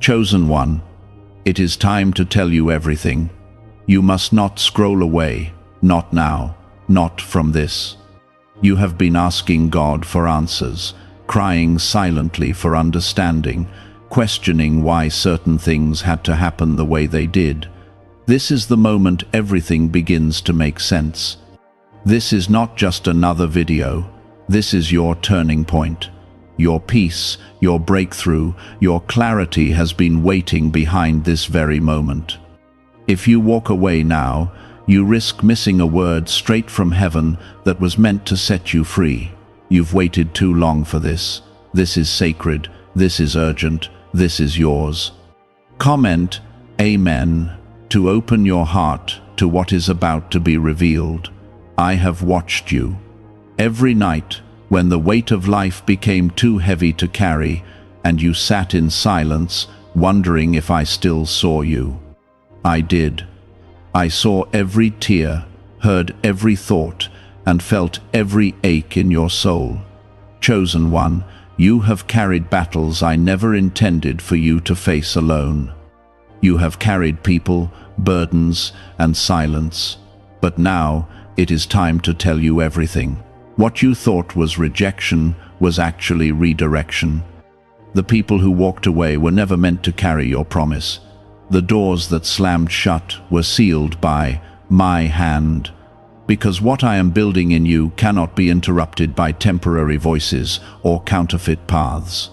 Chosen one, it is time to tell you everything. You must not scroll away, not now, not from this. You have been asking God for answers, crying silently for understanding, questioning why certain things had to happen the way they did. This is the moment everything begins to make sense. This is not just another video. This is your turning point. Your peace, your breakthrough, your clarity has been waiting behind this very moment. If you walk away now, you risk missing a word straight from heaven that was meant to set you free. You've waited too long for this. This is sacred. This is urgent. This is yours. Comment Amen to open your heart to what is about to be revealed. I have watched you. Every night, when the weight of life became too heavy to carry, and you sat in silence, wondering if I still saw you. I did. I saw every tear, heard every thought, and felt every ache in your soul. Chosen one, you have carried battles I never intended for you to face alone. You have carried people, burdens, and silence. But now, it is time to tell you everything. What you thought was rejection was actually redirection. The people who walked away were never meant to carry your promise. The doors that slammed shut were sealed by my hand. Because what I am building in you cannot be interrupted by temporary voices or counterfeit paths.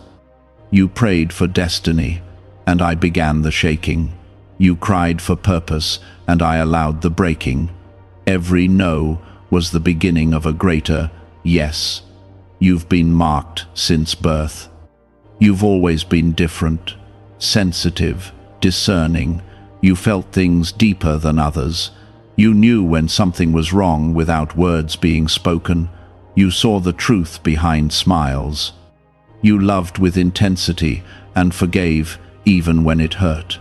You prayed for destiny, and I began the shaking. You cried for purpose, and I allowed the breaking. Every no was the beginning of a greater yes. You've been marked since birth. You've always been different, sensitive, discerning. You felt things deeper than others. You knew when something was wrong without words being spoken. You saw the truth behind smiles. You loved with intensity and forgave even when it hurt.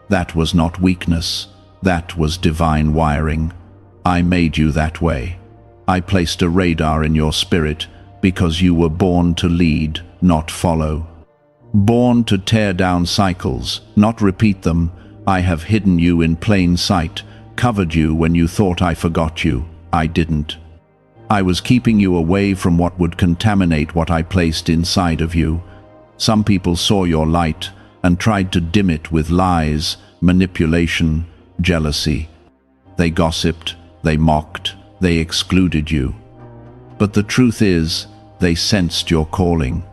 That was not weakness. That was divine wiring. I made you that way. I placed a radar in your spirit because you were born to lead, not follow. Born to tear down cycles, not repeat them. I have hidden you in plain sight, covered you when you thought I forgot you. I didn't. I was keeping you away from what would contaminate what I placed inside of you. Some people saw your light and tried to dim it with lies, manipulation, jealousy. They gossiped, they mocked, they excluded you. But the truth is, they sensed your calling.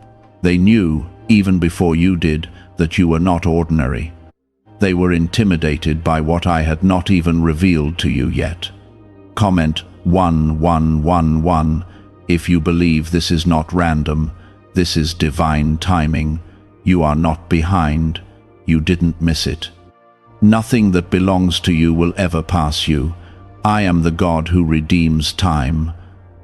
They knew, even before you did, that you were not ordinary. They were intimidated by what I had not even revealed to you yet. Comment 1111 if you believe this is not random. This is divine timing. You are not behind. You didn't miss it. Nothing that belongs to you will ever pass you. I am the God who redeems time.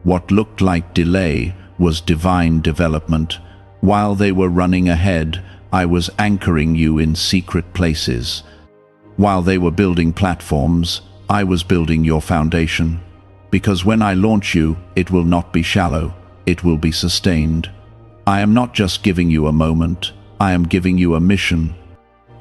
What looked like delay was divine development. While they were running ahead, I was anchoring you in secret places. While they were building platforms, I was building your foundation. Because when I launch you, it will not be shallow, it will be sustained. I am not just giving you a moment, I am giving you a mission.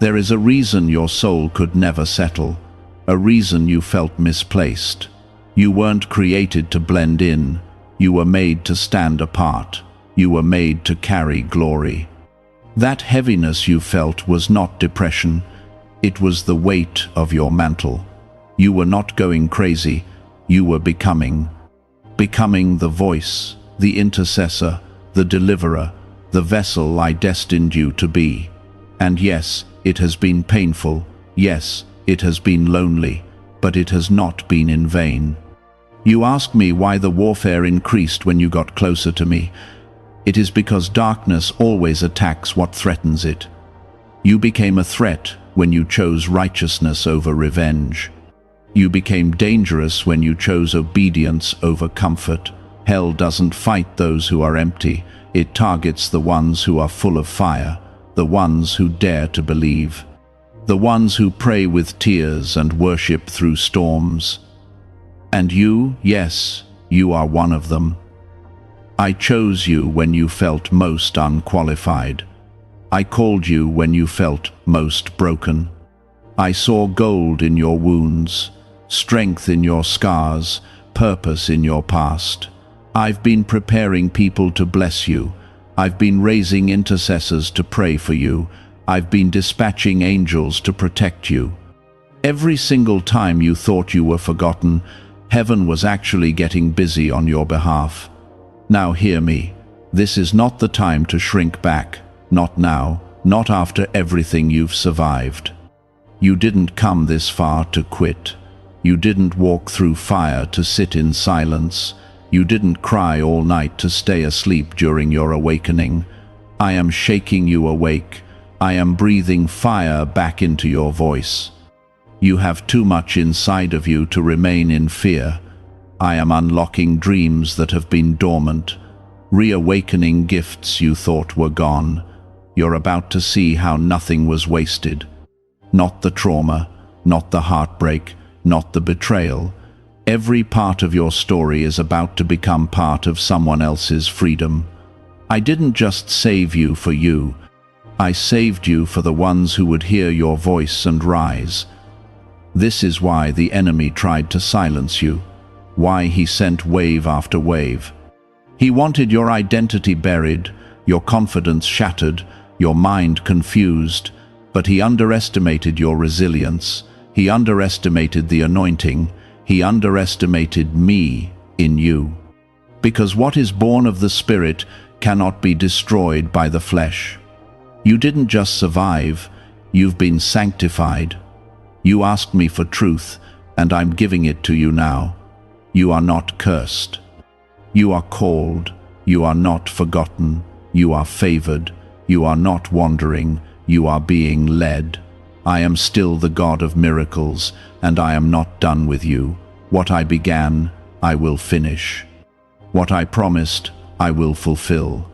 There is a reason your soul could never settle, a reason you felt misplaced. You weren't created to blend in, you were made to stand apart. You were made to carry glory. That heaviness you felt was not depression, it was the weight of your mantle. You were not going crazy, you were becoming the voice, the intercessor, the deliverer, the vessel I destined you to be. And yes, it has been painful, yes, it has been lonely, but it has not been in vain. You ask me why the warfare increased when you got closer to me. It is because darkness always attacks what threatens it. You became a threat when you chose righteousness over revenge. You became dangerous when you chose obedience over comfort. Hell doesn't fight those who are empty. It targets the ones who are full of fire, the ones who dare to believe, the ones who pray with tears and worship through storms. And you, yes, you are one of them. I chose you when you felt most unqualified. I called you when you felt most broken. I saw gold in your wounds, strength in your scars, purpose in your past. I've been preparing people to bless you. I've been raising intercessors to pray for you. I've been dispatching angels to protect you. Every single time you thought you were forgotten, heaven was actually getting busy on your behalf. Now hear me. This is not the time to shrink back. Not now, not after everything you've survived. You didn't come this far to quit. You didn't walk through fire to sit in silence. You didn't cry all night to stay asleep during your awakening. I am shaking you awake. I am breathing fire back into your voice. You have too much inside of you to remain in fear. I am unlocking dreams that have been dormant, reawakening gifts you thought were gone. You're about to see how nothing was wasted. Not the trauma, not the heartbreak, not the betrayal. Every part of your story is about to become part of someone else's freedom. I didn't just save you for you. I saved you for the ones who would hear your voice and rise. This is why the enemy tried to silence you, why he sent wave after wave. He wanted your identity buried, your confidence shattered, your mind confused, but he underestimated your resilience. He underestimated the anointing. He underestimated me in you. Because what is born of the Spirit cannot be destroyed by the flesh. You didn't just survive, you've been sanctified. You asked me for truth, and I'm giving it to you now. You are not cursed. You are called. You are not forgotten. You are favored. You are not wandering. You are being led. I am still the God of miracles, and I am not done with you. What I began, I will finish. What I promised, I will fulfill.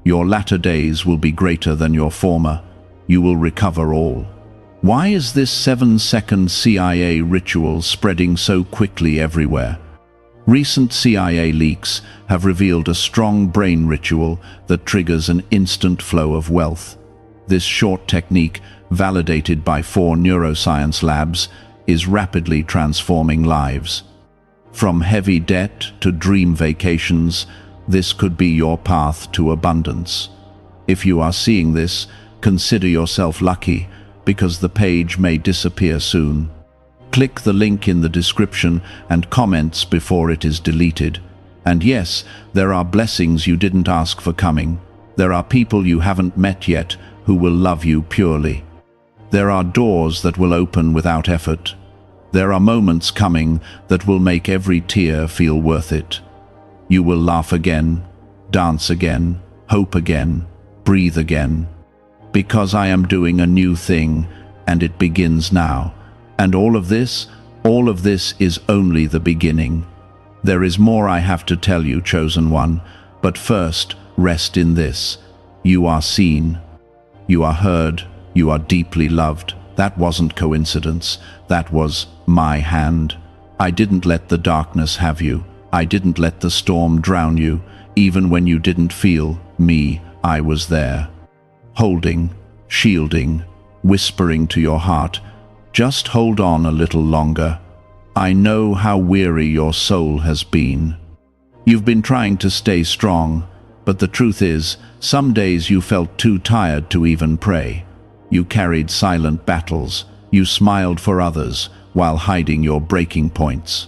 Your latter days will be greater than your former. You will recover all. Why is this 7-second CIA ritual spreading so quickly everywhere? Recent CIA leaks have revealed a strong brain ritual that triggers an instant flow of wealth. This short technique, validated by 4 neuroscience labs, is rapidly transforming lives. From heavy debt to dream vacations, this could be your path to abundance. If you are seeing this, consider yourself lucky, because the page may disappear soon. Click the link in the description and comments before it is deleted. And yes, there are blessings you didn't ask for coming. There are people you haven't met yet who will love you purely. There are doors that will open without effort. There are moments coming that will make every tear feel worth it. You will laugh again, dance again, hope again, breathe again. Because I am doing a new thing, and it begins now. And all of this is only the beginning. There is more I have to tell you, chosen one, but first, rest in this. You are seen. You are heard. You are deeply loved. That wasn't coincidence. That was my hand. I didn't let the darkness have you. I didn't let the storm drown you. Even when you didn't feel me, I was there. Holding, shielding, whispering to your heart, just hold on a little longer. I know how weary your soul has been. You've been trying to stay strong, but the truth is, some days you felt too tired to even pray. You carried silent battles. You smiled for others while hiding your breaking points.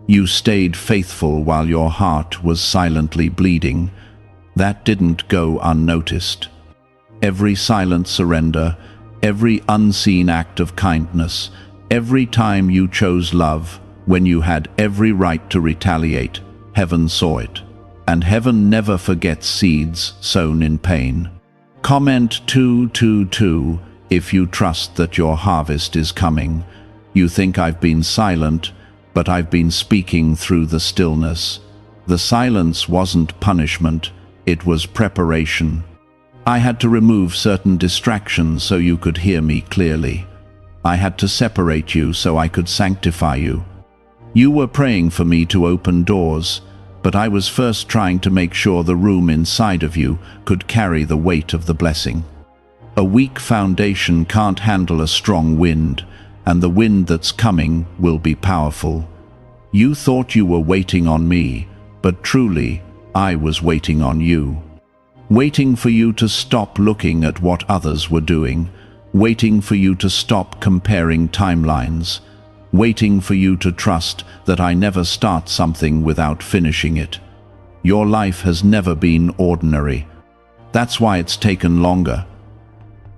You stayed faithful while your heart was silently bleeding. That didn't go unnoticed. Every silent surrender, every unseen act of kindness, every time you chose love when you had every right to retaliate, heaven saw it. And heaven never forgets seeds sown in pain. Comment 222 if you trust that your harvest is coming. You think I've been silent, but I've been speaking through the stillness. The silence wasn't punishment, it was preparation. I had to remove certain distractions so you could hear me clearly. I had to separate you so I could sanctify you. You were praying for me to open doors, but I was first trying to make sure the room inside of you could carry the weight of the blessing. A weak foundation can't handle a strong wind, and the wind that's coming will be powerful. You thought you were waiting on me, but truly, I was waiting on you. Waiting for you to stop looking at what others were doing, waiting for you to stop comparing timelines, waiting for you to trust that I never start something without finishing it. Your life has never been ordinary. That's why it's taken longer.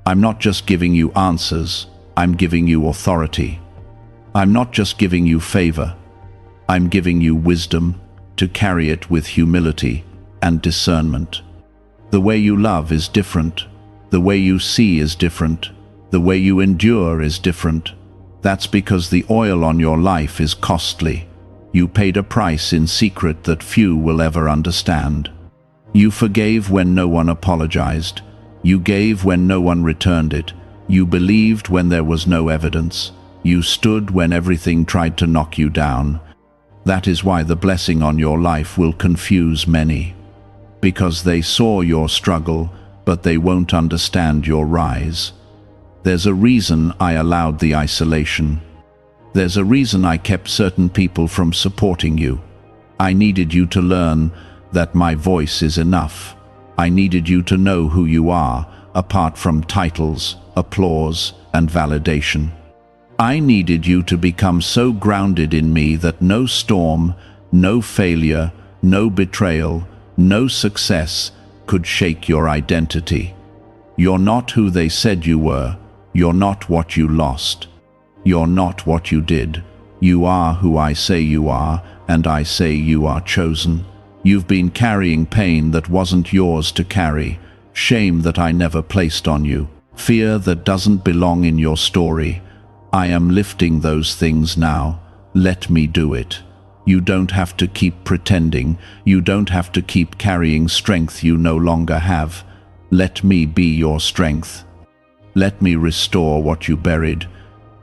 I'm not just giving you answers, I'm giving you authority. I'm not just giving you favor, I'm giving you wisdom to carry it with humility and discernment. The way you love is different. The way you see is different. The way you endure is different. That's because the oil on your life is costly. You paid a price in secret that few will ever understand. You forgave when no one apologized. You gave when no one returned it. You believed when there was no evidence. You stood when everything tried to knock you down. That is why the blessing on your life will confuse many. Because they saw your struggle, but they won't understand your rise. There's a reason I allowed the isolation. There's a reason I kept certain people from supporting you. I needed you to learn that my voice is enough. I needed you to know who you are, apart from titles, applause, and validation. I needed you to become so grounded in me that no storm, no failure, no betrayal, no success could shake your identity. You're not who they said you were. You're not what you lost. You're not what you did. You are who I say you are, and I say you are chosen. You've been carrying pain that wasn't yours to carry, shame that I never placed on you, fear that doesn't belong in your story. I am lifting those things now. Let me do it. You don't have to keep pretending. You don't have to keep carrying strength you no longer have. Let me be your strength. Let me restore what you buried.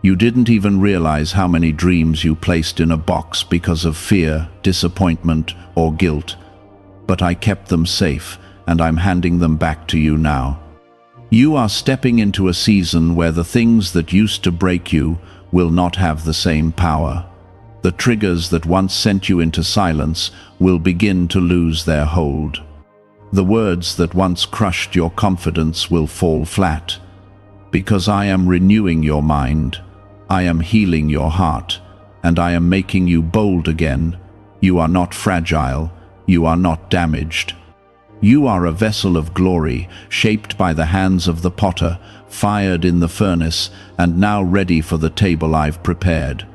You didn't even realize how many dreams you placed in a box because of fear, disappointment, or guilt. But I kept them safe, and I'm handing them back to you now. You are stepping into a season where the things that used to break you will not have the same power. The triggers that once sent you into silence will begin to lose their hold. The words that once crushed your confidence will fall flat. Because I am renewing your mind, I am healing your heart, and I am making you bold again. You are not fragile, you are not damaged. You are a vessel of glory, shaped by the hands of the potter, fired in the furnace, and now ready for the table I've prepared.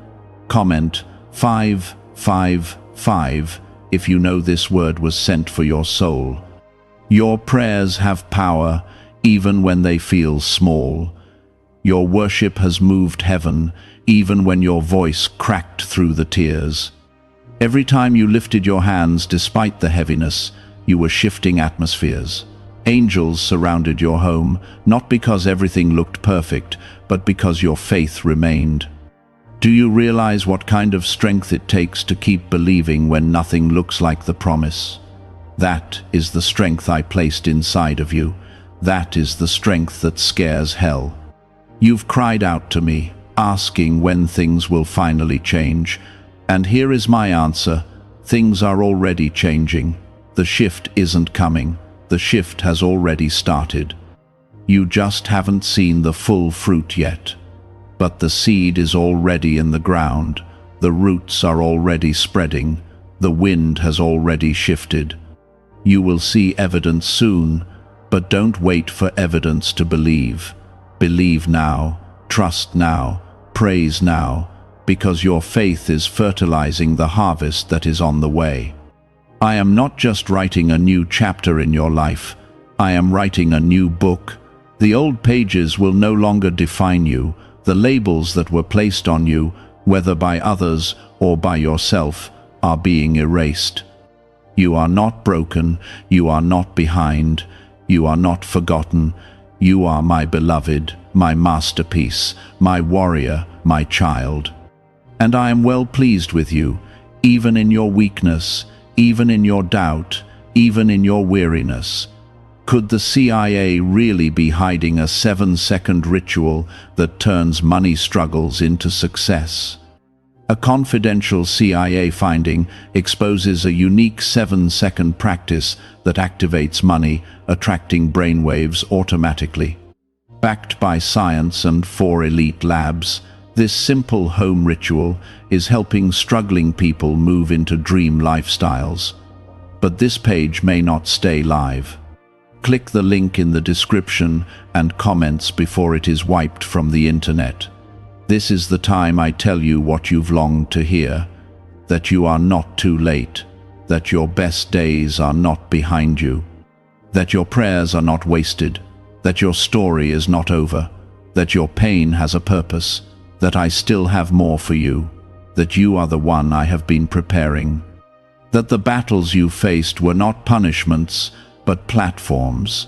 Comment 555 if you know this word was sent for your soul. Your prayers have power, even when they feel small. Your worship has moved heaven, even when your voice cracked through the tears. Every time you lifted your hands despite the heaviness, you were shifting atmospheres. Angels surrounded your home, not because everything looked perfect, but because your faith remained. Do you realize what kind of strength it takes to keep believing when nothing looks like the promise? That is the strength I placed inside of you. That is the strength that scares hell. You've cried out to me, asking when things will finally change. And here is my answer. Things are already changing. The shift isn't coming. The shift has already started. You just haven't seen the full fruit yet. But the seed is already in the ground. The roots are already spreading. The wind has already shifted. You will see evidence soon, but don't wait for evidence to believe. Believe now, trust now, praise now, because your faith is fertilizing the harvest that is on the way. I am not just writing a new chapter in your life. I am writing a new book. The old pages will no longer define you. The labels that were placed on you, whether by others or by yourself, are being erased. You are not broken. You are not behind. You are not forgotten. You are my beloved, my masterpiece, my warrior, my child. And I am well pleased with you, even in your weakness, even in your doubt, even in your weariness. Could the CIA really be hiding a 7-second ritual that turns money struggles into success? A confidential CIA finding exposes a unique 7-second practice that activates money, attracting brainwaves automatically. Backed by science and 4 elite labs, this simple home ritual is helping struggling people move into dream lifestyles. But this page may not stay live. Click the link in the description and comments before it is wiped from the internet. This is the time I tell you what you've longed to hear, that you are not too late, that your best days are not behind you, that your prayers are not wasted, that your story is not over, that your pain has a purpose, that I still have more for you, that you are the one I have been preparing, that the battles you faced were not punishments, but platforms.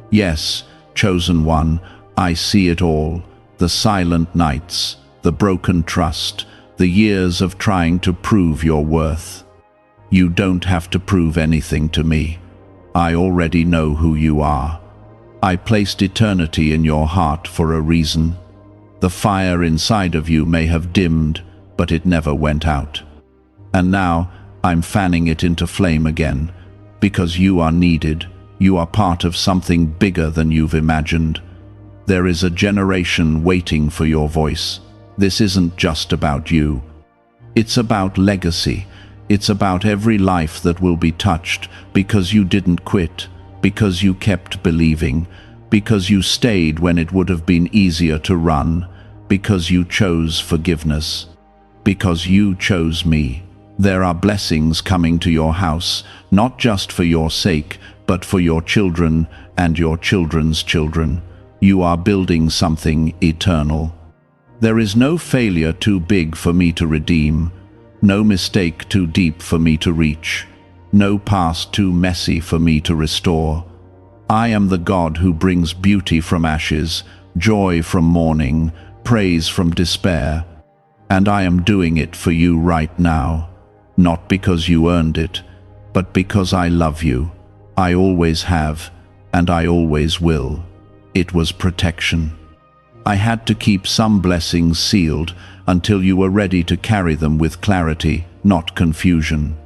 Yes, chosen one, I see it all, the silent nights, the broken trust, the years of trying to prove your worth. You don't have to prove anything to me. I already know who you are. I placed eternity in your heart for a reason. The fire inside of you may have dimmed, but it never went out. And now I'm fanning it into flame again, because you are needed. You are part of something bigger than you've imagined. There is a generation waiting for your voice. This isn't just about you. It's about legacy. It's about every life that will be touched because you didn't quit, because you kept believing, because you stayed when it would have been easier to run, because you chose forgiveness, because you chose me. There are blessings coming to your house, not just for your sake, but for your children and your children's children. You are building something eternal. There is no failure too big for me to redeem, no mistake too deep for me to reach, no past too messy for me to restore. I am the God who brings beauty from ashes, joy from mourning, praise from despair, and I am doing it for you right now, not because you earned it, but because I love you. I always have, and I always will. It was protection. I had to keep some blessings sealed until you were ready to carry them with clarity, not confusion.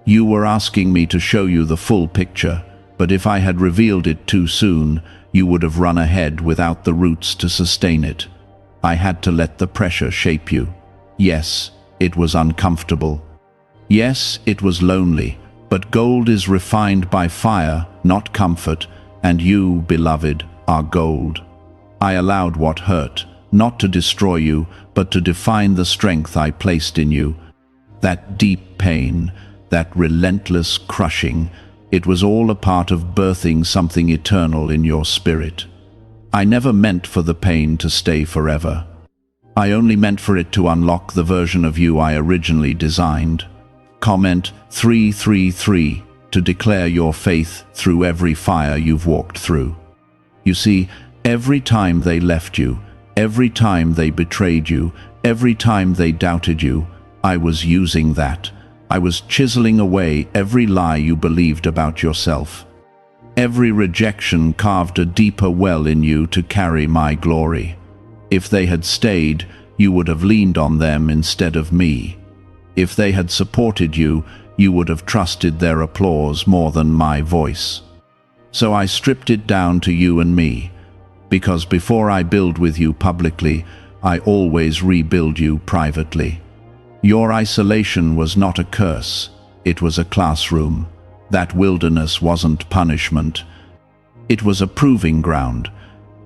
You were asking me to show you the full picture, but if I had revealed it too soon, you would have run ahead without the roots to sustain it. I had to let the pressure shape you. Yes, it was uncomfortable. Yes, it was lonely. But gold is refined by fire, not comfort, and you, beloved, are gold. I allowed what hurt, not to destroy you, but to define the strength I placed in you. That deep pain, that relentless crushing, it was all a part of birthing something eternal in your spirit. I never meant for the pain to stay forever. I only meant for it to unlock the version of you I originally designed. Comment 333 to declare your faith through every fire you've walked through. You see, every time they left you, every time they betrayed you, every time they doubted you, I was using that. I was chiseling away every lie you believed about yourself. Every rejection carved a deeper well in you to carry my glory. If they had stayed, you would have leaned on them instead of me. If they had supported you, you would have trusted their applause more than my voice. So I stripped it down to you and me, because before I build with you publicly, I always rebuild you privately. Your isolation was not a curse, it was a classroom. That wilderness wasn't punishment. It was a proving ground.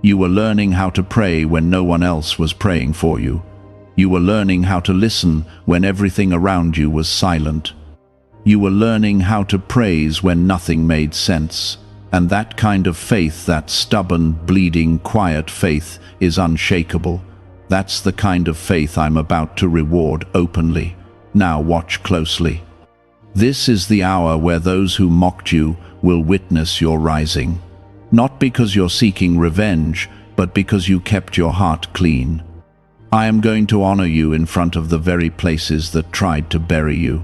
You were learning how to pray when no one else was praying for you. You were learning how to listen when everything around you was silent. You were learning how to praise when nothing made sense. And that kind of faith, that stubborn, bleeding, quiet faith, is unshakable. That's the kind of faith I'm about to reward openly. Now watch closely. This is the hour where those who mocked you will witness your rising. Not because you're seeking revenge, but because you kept your heart clean. I am going to honor you in front of the very places that tried to bury you.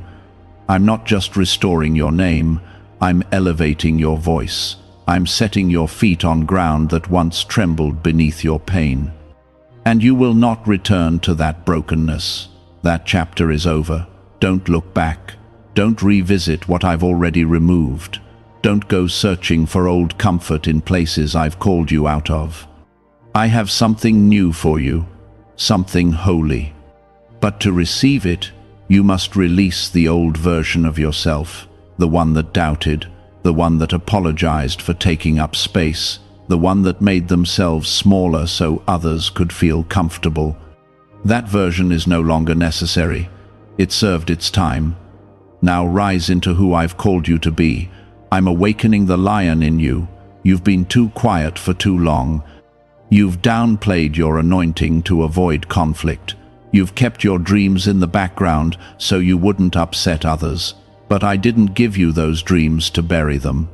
I'm not just restoring your name, I'm elevating your voice. I'm setting your feet on ground that once trembled beneath your pain. And you will not return to that brokenness. That chapter is over. Don't look back. Don't revisit what I've already removed. Don't go searching for old comfort in places I've called you out of. I have something new for you, something holy. But to receive it, you must release the old version of yourself, the one that doubted, the one that apologized for taking up space, the one that made themselves smaller so others could feel comfortable. That version is no longer necessary. It served its time. Now rise into who I've called you to be. I'm awakening the lion in you. You've been too quiet for too long. You've downplayed your anointing to avoid conflict. You've kept your dreams in the background so you wouldn't upset others. But I didn't give you those dreams to bury them.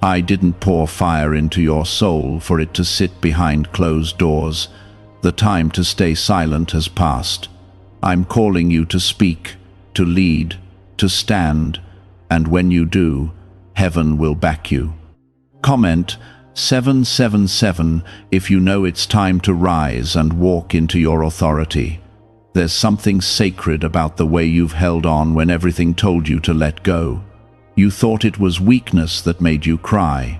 I didn't pour fire into your soul for it to sit behind closed doors. The time to stay silent has passed. I'm calling you to speak, to lead, to stand, and when you do, heaven will back you. Comment 777 if you know it's time to rise and walk into your authority. There's something sacred about the way you've held on when everything told you to let go. You thought it was weakness that made you cry.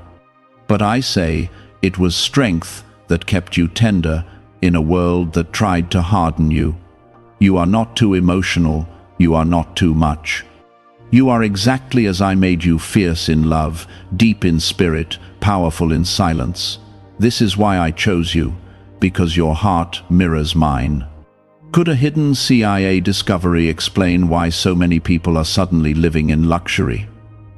But I say it was strength that kept you tender in a world that tried to harden you. You are not too emotional, you are not too much. You are exactly as I made you, fierce in love, deep in spirit, powerful in silence. This is why I chose you, because your heart mirrors mine. Could a hidden CIA discovery explain why so many people are suddenly living in luxury?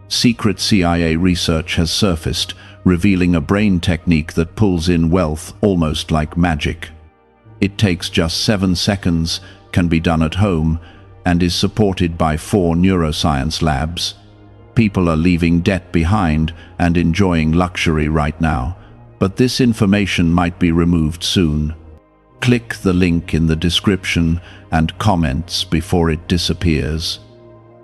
Secret CIA research has surfaced, revealing a brain technique that pulls in wealth almost like magic. It takes just 7 seconds, can be done at home, and is supported by 4 neuroscience labs. People are leaving debt behind and enjoying luxury right now, but this information might be removed soon. Click the link in the description and comments before it disappears.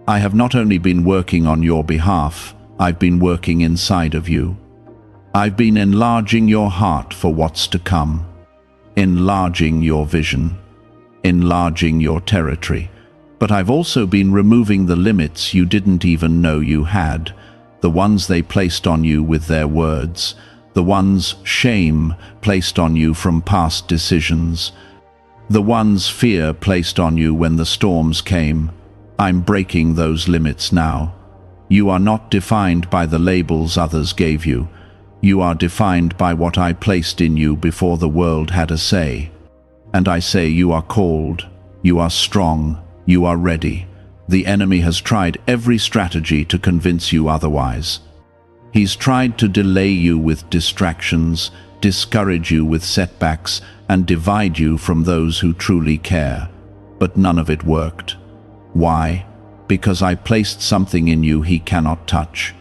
I have not only been working on your behalf, I've been working inside of you. I've been enlarging your heart for what's to come, enlarging your vision, enlarging your territory. But I've also been removing the limits you didn't even know you had, the ones they placed on you with their words, the ones shame placed on you from past decisions, the ones fear placed on you when the storms came. I'm breaking those limits now. You are not defined by the labels others gave you. You are defined by what I placed in you before the world had a say. And I say you are called, you are strong, you are ready. The enemy has tried every strategy to convince you otherwise. He's tried to delay you with distractions, discourage you with setbacks, and divide you from those who truly care. But none of it worked. Why? Because I placed something in you he cannot touch.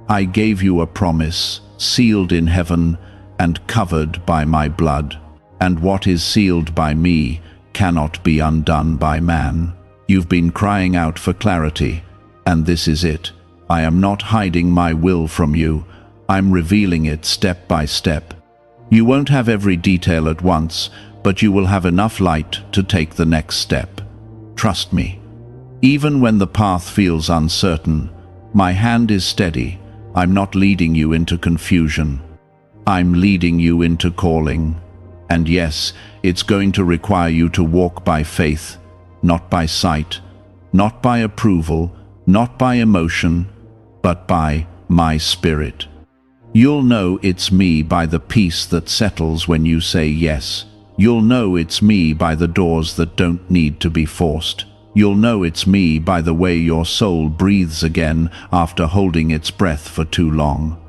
I gave you a promise, sealed in heaven and covered by my blood. And what is sealed by me cannot be undone by man. You've been crying out for clarity, and this is it. I am not hiding my will from you. I'm revealing it step by step. You won't have every detail at once, but you will have enough light to take the next step. Trust me. Even when the path feels uncertain, my hand is steady. I'm not leading you into confusion. I'm leading you into calling. And yes, it's going to require you to walk by faith, not by sight, not by approval, not by emotion, but by my spirit. You'll know it's me by the peace that settles when you say yes. You'll know it's me by the doors that don't need to be forced. You'll know it's me by the way your soul breathes again after holding its breath for too long.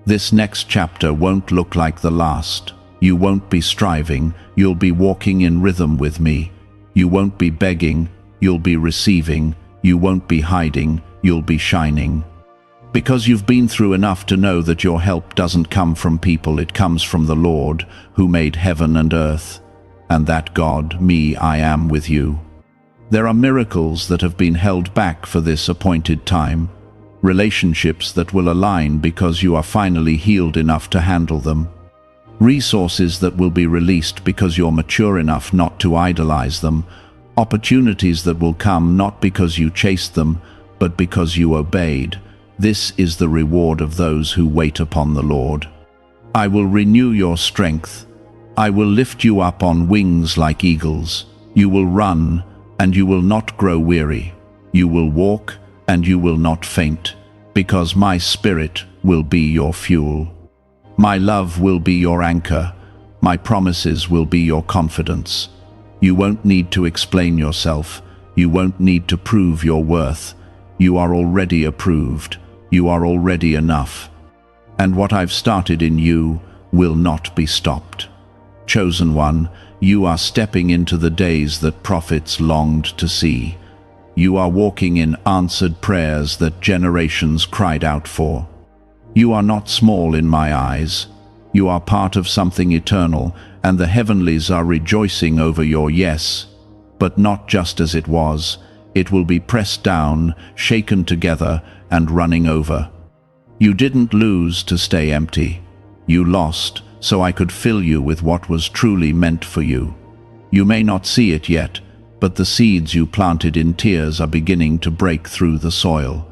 This next chapter won't look like the last. You won't be striving, you'll be walking in rhythm with me. You won't be begging, you'll be receiving. You won't be hiding, you'll be shining. Because you've been through enough to know that your help doesn't come from people, it comes from the Lord, who made heaven and earth. And that God, me, I am with you. There are miracles that have been held back for this appointed time. relationships that will align because you are finally healed enough to handle them, resources that will be released because you're mature enough not to idolize them, opportunities that will come not because you chased them, but because you obeyed. This is the reward of those who wait upon the Lord. I will renew your strength. I will lift you up on wings like eagles. You will run, and you will not grow weary. You will walk, and you will not faint, because my Spirit will be your fuel. My love will be your anchor. My promises will be your confidence. You won't need to explain yourself. You won't need to prove your worth. You are already approved. You are already enough. And what I've started in you will not be stopped. Chosen one, you are stepping into the days that prophets longed to see. You are walking in answered prayers that generations cried out for. You are not small in my eyes. You are part of something eternal, and the heavenlies are rejoicing over your yes. But not just as it was. It will be pressed down, shaken together, and running over. You didn't lose to stay empty. You lost so I could fill you with what was truly meant for you. You may not see it yet, but the seeds you planted in tears are beginning to break through the soil.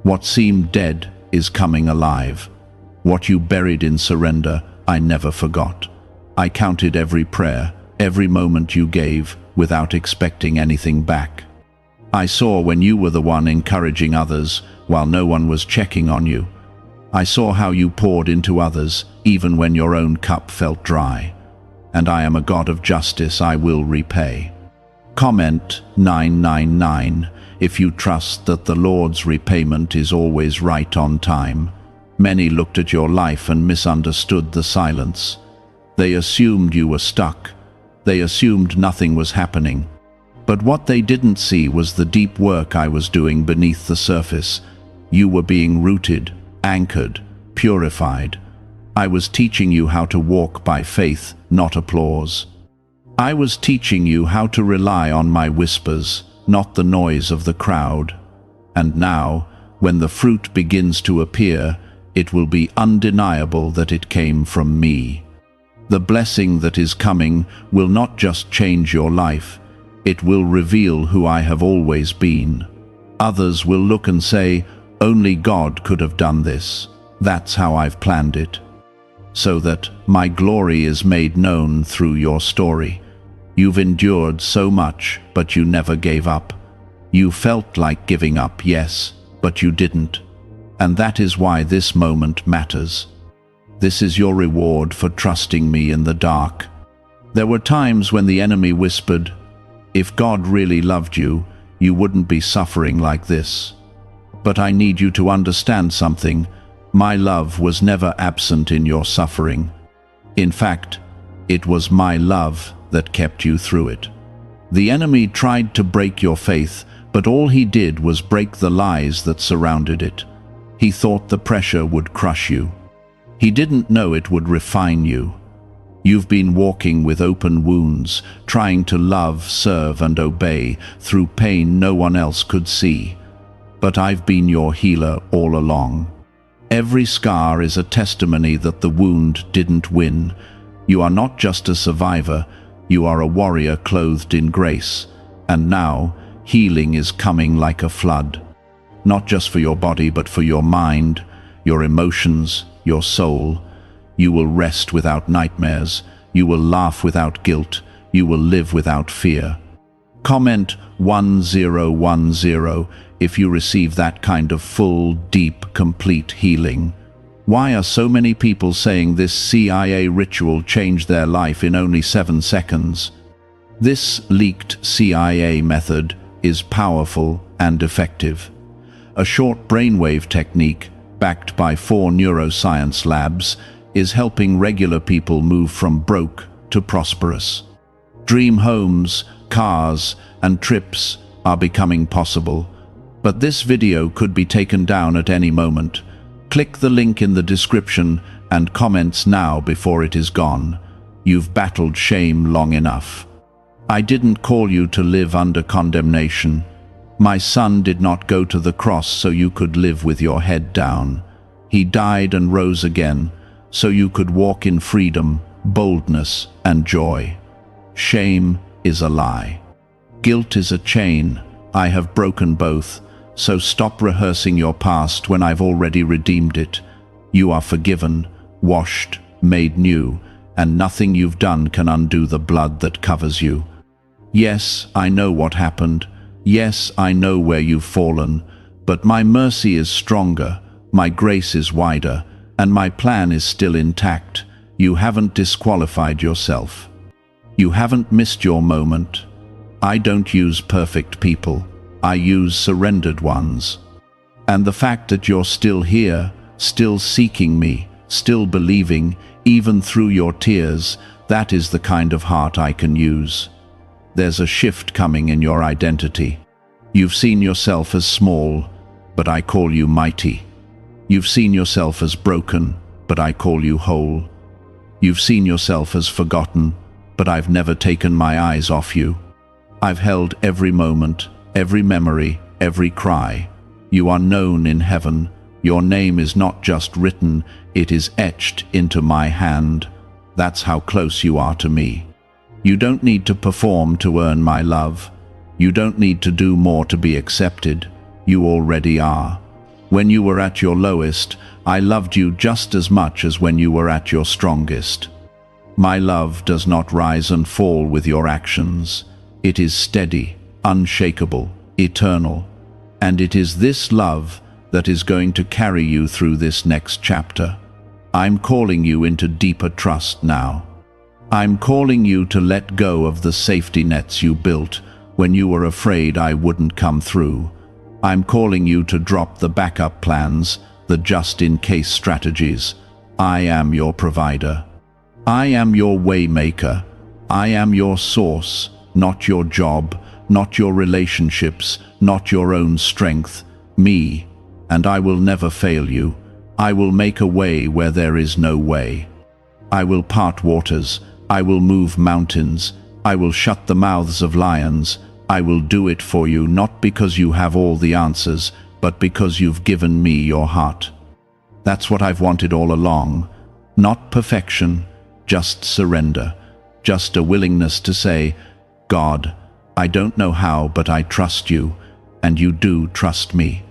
What seemed dead is coming alive. What you buried in surrender, I never forgot. I counted every prayer, every moment you gave, without expecting anything back. I saw when you were the one encouraging others, while no one was checking on you. I saw how you poured into others, even when your own cup felt dry. And I am a God of justice, I will repay. Comment 999 if you trust that the Lord's repayment is always right on time. Many looked at your life and misunderstood the silence. They assumed you were stuck. They assumed nothing was happening. But what they didn't see was the deep work I was doing beneath the surface. You were being rooted, anchored, purified. I was teaching you how to walk by faith, not applause. I was teaching you how to rely on my whispers, not the noise of the crowd. And now, when the fruit begins to appear, it will be undeniable that it came from me. The blessing that is coming will not just change your life, it will reveal who I have always been. Others will look and say, only God could have done this. That's how I've planned it. So that my glory is made known through your story. You've endured so much, but you never gave up. You felt like giving up, yes, but you didn't. And that is why this moment matters. This is your reward for trusting me in the dark. There were times when the enemy whispered, if God really loved you, you wouldn't be suffering like this. But I need you to understand something. My love was never absent in your suffering. In fact, it was my love that kept you through it. The enemy tried to break your faith, but all he did was break the lies that surrounded it. He thought the pressure would crush you. He didn't know it would refine you. You've been walking with open wounds, trying to love, serve, and obey through pain no one else could see. But I've been your healer all along. Every scar is a testimony that the wound didn't win. You are not just a survivor, you are a warrior clothed in grace. And now, healing is coming like a flood. Not just for your body, but for your mind, your emotions, your soul. You will rest without nightmares. You will laugh without guilt. You will live without fear. Comment 1010 if you receive that kind of full, deep, complete healing. Why are so many people saying this CIA ritual changed their life in only 7 seconds? This leaked CIA method is powerful and effective. A short brainwave technique, backed by 4 neuroscience labs, is helping regular people move from broke to prosperous. Dream homes, cars, and trips are becoming possible. But this video could be taken down at any moment. Click the link in the description and comments now before it is gone. You've battled shame long enough. I didn't call you to live under condemnation. My son did not go to the cross so you could live with your head down. He died and rose again so you could walk in freedom, boldness, and joy. Shame is a lie. Guilt is a chain. I have broken both, so stop rehearsing your past when I've already redeemed it. You are forgiven, washed, made new, and nothing you've done can undo the blood that covers you. Yes, I know what happened. Yes, I know where you've fallen, but my mercy is stronger, my grace is wider, and my plan is still intact. You haven't disqualified yourself. You haven't missed your moment. I don't use perfect people. I use surrendered ones. And the fact that you're still here, still seeking me, still believing, even through your tears, that is the kind of heart I can use. There's a shift coming in your identity. You've seen yourself as small, but I call you mighty. You've seen yourself as broken, but I call you whole. You've seen yourself as forgotten, but I've never taken my eyes off you. I've held every moment, every memory, every cry. You are known in heaven. Your name is not just written, it is etched into my hand. That's how close you are to me. You don't need to perform to earn my love. You don't need to do more to be accepted. You already are. When you were at your lowest, I loved you just as much as when you were at your strongest. My love does not rise and fall with your actions. It is steady, unshakable, eternal. And it is this love that is going to carry you through this next chapter. I'm calling you into deeper trust now. I'm calling you to let go of the safety nets you built when you were afraid I wouldn't come through. I'm calling you to drop the backup plans, the just-in-case strategies. I am your provider. I am your waymaker. I am your source, not your job, not your relationships, not your own strength. Me, and I will never fail you. I will make a way where there is no way. I will part waters. I will move mountains. I will shut the mouths of lions. I will do it for you, not because you have all the answers, but because you've given me your heart. That's what I've wanted all along. Not perfection, just surrender. Just a willingness to say, God, I don't know how, but I trust you, and you do trust me.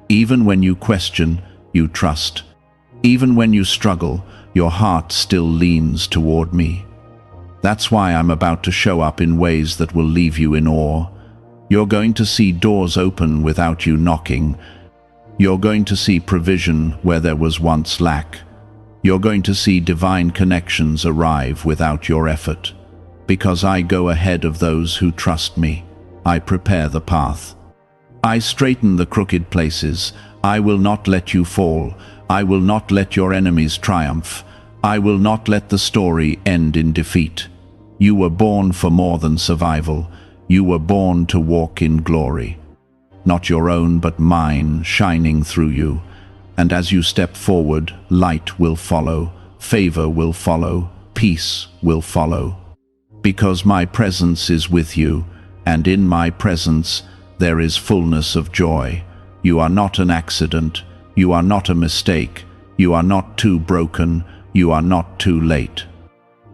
Even when you question, you trust. Even when you struggle, your heart still leans toward me. That's why I'm about to show up in ways that will leave you in awe. You're going to see doors open without you knocking. You're going to see provision where there was once lack. You're going to see divine connections arrive without your effort. Because I go ahead of those who trust me. I prepare the path. I straighten the crooked places. I will not let you fall. I will not let your enemies triumph. I will not let the story end in defeat. You were born for more than survival. You were born to walk in glory. Not your own, but mine, shining through you. And as you step forward, light will follow, favor will follow, peace will follow. Because my presence is with you, and in my presence there is fullness of joy. You are not an accident. You are not a mistake. You are not too broken. You are not too late.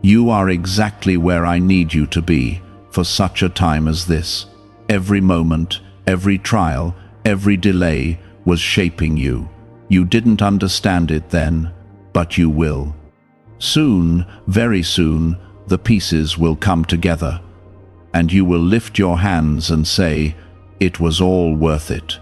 You are exactly where I need you to be for such a time as this. Every moment, every trial, every delay was shaping you. You didn't understand it then, but you will. Soon, very soon, the pieces will come together, and you will lift your hands and say, "It was all worth it."